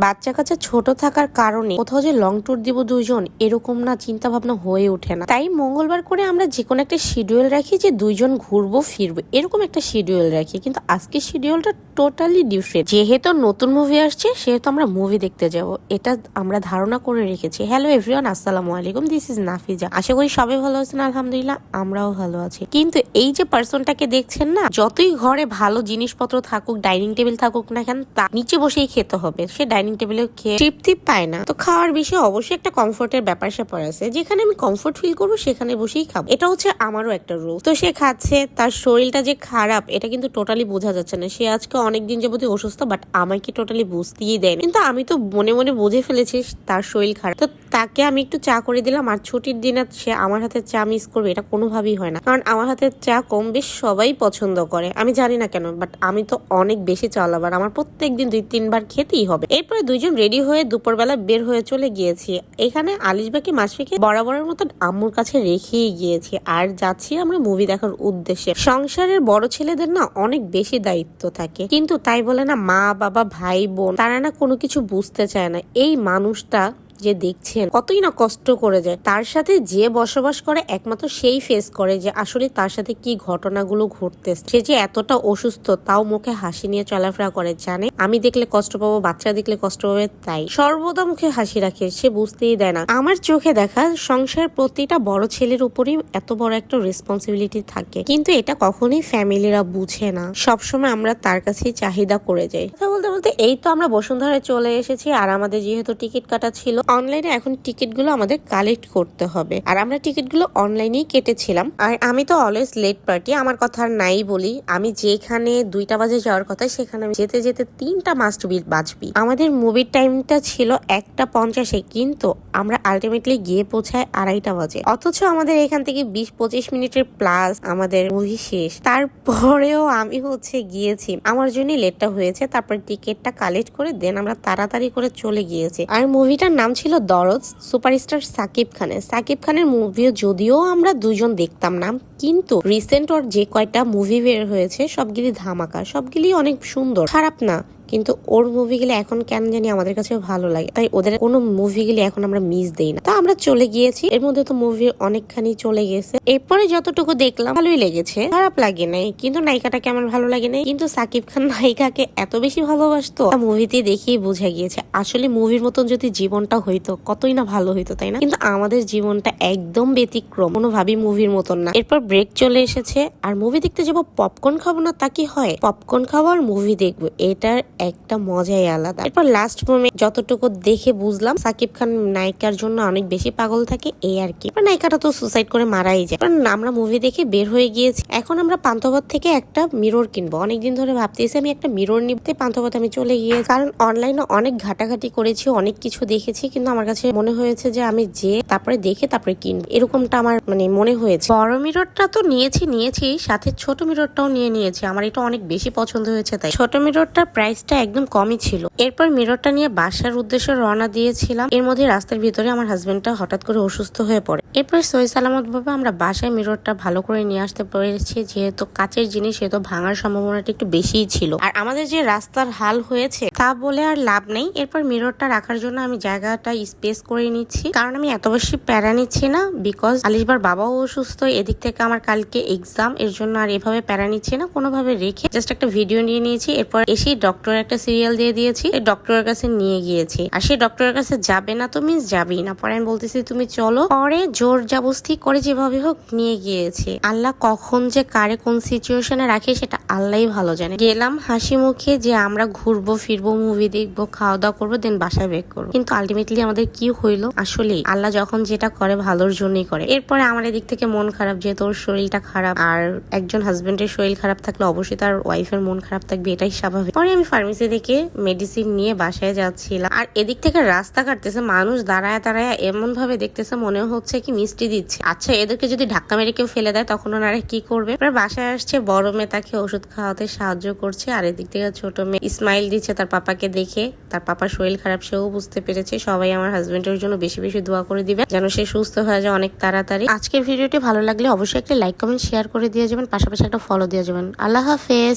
বাচ্চা কাচ্চা ছোট থাকার কারণে কোথাও যে লং ট্যুর দিব দুইজন এরকম না চিন্তা ভাবনা হয়ে ওঠে না। তাই মঙ্গলবার করে আমরা যে কোনো একটা শিডিউল রাখি যে দুইজন ঘুরবো ফিরবো, এরকম একটা শিডিউল রাখি। কিন্তু আজকে শিডিউলটা টোটালি ডিফারেন্ট। যেহেতু নতুন মুভি আসছে সেহেতু আমরা মুভি দেখতে যাব, এটা আমরা ধারণা করে রেখেছি। হ্যালো এভরিওয়ান, আসসালামু আলাইকুম, দিস ইজ নাফিজা। আশা করি সবাই ভালো আছেন, আলহামদুলিল্লাহ আমরাও ভালো আছি। কিন্তু এই যে পার্সনটাকে দেখছেন না, যতই ঘরে ভালো জিনিসপত্র থাকুক, ডাইনিং টেবিল থাকুক না কেন, তা নিচে বসেই খেতে হবে। সে ডাইনিং টেবিলে খেয়ে তৃপ্তি পায় না। তো খাওয়ার বিষয়ে অবশ্যই একটা কমফোর্টের ব্যাপার স্যাপার আছে, যেখানে আমি কমফোর্ট ফিল করবো সেখানে বসেই খাবো, এটা হচ্ছে আমারও একটা রুল। তো সে খাচ্ছে, তার শরীরটা যে খারাপ এটা কিন্তু টোটালি বোঝা যাচ্ছে না। সে আজকে অনেকদিন যাবতীয় অসুস্থ, বাট আমাকে টোটালি বুঝতেই দেয় না। কিন্তু আমি তো মনে মনে বুঝে ফেলেছি তার শরীর খারাপ। তো তাকে আমি একটু চা করে দিলাম, আর ছুটির দিনে সে আমার হাতে চা মিস করবে এটা কোনোভাবেই হয় না। কারণ আমার হাতে চা কম বেশ সবাই পছন্দ করে, আমি জানি না কেন, বাট আমি তো অনেক বেশি চা লাভার, আমার প্রত্যেকদিন 2-3 বার খেতেই হবে। এরপরে দুইজন রেডি হয়ে দুপুরবেলা বের হয়ে চলে গিয়েছি। এখানে আলিশবাকে মাসফিকে বরাবরের মতো আম্মুর কাছে রেখেই গিয়েছি, আর যাচ্ছি আমরা মুভি দেখার উদ্দেশ্যে। সংসারের বড় ছেলেদের না অনেক বেশি দায়িত্ব থাকে, কিন্তু তাই বলে না মা বাবা ভাই বোন তারা না কোনো কিছু বুঝতে চায় না। এই মানুষটা যে দেখছেন কতই না কষ্ট করে যায়, তার সাথে যে বসবাস করে একমাত্র সেই ফেস করে যে আসলে তার সাথে কি ঘটনাগুলো ঘটতেছে। সে যে এতটা অসুস্থ তাও মুখে হাসি নিয়ে চলাফেরা করে, জানে আমি দেখলে কষ্ট পাবো, বাচ্চা দেখলে কষ্ট পাবে, তাই সর্বদা মুখে হাসি রাখে। সে বুঝতেই দেয় না আমার চোখে দেখা সংসার প্রতিটা বড় ছেলের উপরই এত বড় একটা রেসপন্সিবিলিটি থাকে, কিন্তু এটা কখনোই ফ্যামিলিরা বুঝে না। সবসময় আমরা তার কাছেই চাহিদা করে যাই। কথা বলতে বলতে এই তো আমরা বসুন্ধরায় চলে এসেছি, আর আমাদের যেহেতু টিকিট কাটা ছিল অনলাইনে, এখন টিকিটগুলো আমাদের কালেক্ট করতে হবে, আর আমরা টিকিটগুলো অনলাইনেই কেটেছিলাম। আর আমি তো অলওয়েজ লেট পার্টি, আমার কথা আর নাই বলি। আমি যেখানে 2টা বাজে যাওয়ার কথা সেখানে আমি যেতে যেতে 3টা মাস্ট বি বাজবি। আমাদের মুভির টাইমটা ছিল 1:50, কিন্তু আমরা আলটিমেটলি গিয়ে পৌঁছায় 2:30 বাজে। অথচ আমাদের এখান থেকে 20-25 মিনিটের প্লাস আমাদের মুভি শেষ। তারপরেও আমি গিয়েছি, আমার জন্য লেটটা হয়েছে। তারপর টিকিটটা কালেক্ট করে দেন আমরা তাড়াতাড়ি করে চলে গিয়েছি। আর মুভিটার নাম ছিল দরদ, সুপারস্টার সাকিব খানের। সাকিব খানের মুভিও যদিও আমরা দুজন দেখতাম না, কিন্তু রিসেন্ট ওর যে কয়টা মুভি বের হয়েছে সবগুলি ধামাকা, সবগুলি অনেক সুন্দর, খারাপ না। কিন্তু ওর মুভিগুলি এখন কেন জানি আমাদের কাছে ভালো লাগে, তাই ওদের কোনো মুভিগুলি এখন আমরা মিস দেই না। তা আমরা চলে গিয়েছি, এর মধ্যে তো মুভি অনেকখানি চলে গেছে। এরপরে যতটুকু দেখলাম ভালোই লেগেছে, খারাপ লাগে নাই। কিন্তু নায়িকাটাকে আমার ভালো লাগে নাই, কিন্তু সাকিব খান নায়িকাকে এত বেশি ভালোবাসতো মুভিতে দেখিয়ে বোঝা গিয়েছে। আসলে মুভির মতন যদি জীবনটা হইতো কতই না ভালো হইতো, তাই না? কিন্তু আমাদের জীবনটা একদম ব্যতিক্রম, কোনোভাবেই মুভির মতন না। এরপর ব্রেক চলে এসেছে, আর মুভি দেখতে যাবো, পপকর্ন খাবো না তা কি হয়? পপকর্ন খাবো আর মুভি দেখবো, এটার একটা মজাই আলাদা। এরপর লাস্ট মোমেন্ট যতটুকু দেখে বুঝলাম সাকিব খান নায়িকার জন্য অনেক বেশি পাগল থাকে, এই আর কি। নায়িকাটা তো সুসাইড করে মারাই যায়। আমরা মুভি দেখে বের হয়ে গিয়েছি। এখন আমরা পান্থপথ থেকে একটা মিরর কিনবো। অনেকদিন ধরে ভাবতেছি আমি একটা মিরর নিতে, পান্থপথ আমি চলে গিয়েছি। কারণ অনলাইনে অনেক ঘাটাঘাটি করেছি, অনেক কিছু দেখেছি, কিন্তু আমার কাছে মনে হয়েছে যে আমি যে তারপরে দেখে তারপরে কিনবো, এরকমটা আমার মনে হয়েছে। বড় মিররটা তো নিয়েছি, সাথে ছোট মিররটাও নিয়েছি। আমার এটা অনেক বেশি পছন্দ হয়েছে, তাই ছোট মিররটার প্রাইসটা একদম কমই ছিল। এরপর মিররটা নিয়ে বাসার উদ্দেশ্যে রওনা দিয়েছিলাম। এর মধ্যে রাস্তার ভিতরে আমার হাজবেন্ডটা হঠাৎ করে অসুস্থ হয়ে পড়ে। এরপর সহি সালামত ভাবে আমরা বাসায় মিররটা ভালো করে নিয়ে আসতে পেরেছি। যেহেতু কাচের জিনিস সেহেতু ভাঙার সম্ভাবনাটা একটু বেশিই ছিল। আর আমাদের যে রাস্তার হাল হয়েছে তা বলে আর লাভ নেই। এরপর মিররটা রাখার জন্য আমি জায়গাটা স্পেস করে নিচ্ছি, কারণ আমি এত বেশি প্যারা নিচ্ছি না, বিকজ আলিশবার বাবাও অসুস্থ, এদিক থেকে আমার কালকে এক্সাম, এর জন্য আর এভাবে প্যারা নিচ্ছি না। কোনোভাবে রেখে জাস্ট একটা ভিডিও নিয়ে নিয়েছি। এরপর এসে ডক্টরের একটা সিরিয়াল দিয়ে দিয়েছি, ডক্টরের কাছে নিয়ে গিয়েছি। আর সে ডক্টরের কাছে যাবে না তো মিস যাবেই না। পরে আমি বলতেছি তুমি চলো, পরে জোর জবরদস্তি করে যেভাবে হোক নিয়ে গিয়েছি। আল্লাহ কখন যে কারে কোন সিচুয়েশনে রাখে সেটা আল্লাহই ভালো জানে। গেলাম হাসি মুখে যে আমরা ঘুরবো ফিরবো, মুভি দেখবো, খাওয়া দাওয়া করবো, দেন বাসায় ব্যাক করবো। কিন্তু আলটিমেটলি আমাদের কি হইলো? আসলে আল্লাহ যখন যেটা করে ভালোর জন্যই করে। এরপরে আমার এদিক থেকে মন খারাপ, যেহেতু ওর শরীরটা খারাপ, আর একজন হাজবেন্ডের শরীর খারাপ থাকলে অবশ্যই তার ওয়াইফের মন খারাপ থাকবে, এটাই স্বাভাবিক। পরে আমি ফার্মেসি থেকে মেডিসিন নিয়ে বাসায় যাচ্ছিলাম, আর এদিক থেকে রাস্তা কাটতেছে মানুষ দাঁড়ায় দাঁড়ায় এমন ভাবে দেখতেছে মনে হচ্ছে কি মিষ্টি দিচ্ছে। আচ্ছা এদেরকে যদি ধাক্কা মেরে কেউ ফেলে দেয় তখন ওনারা কি করবে? বাসায় আসছে, বড় মেয়ে তাকে ওষুধ খাওয়াতে সাহায্য করছে, আর এদিক থেকে ছোট মেয়ে স্মাইল দিচ্ছে তার পাপাকে দেখে। তার পাপার শরীর খারাপ, সেও বুঝতে পেরেছে। সবাই আমার হাজবেন্ডের জন্য বেশি বেশি দোয়া করে দিবে যেন সে সুস্থ হয়ে যায় অনেক তাড়াতাড়ি। আজকের ভিডিওটি ভালো লাগলে অবশ্যই একটা লাইক কমেন্ট শেয়ার করে দিয়ে যাবেন, পাশাপাশি একটা ফলো দিয়ে যাবেন। আল্লাহ হাফেজ।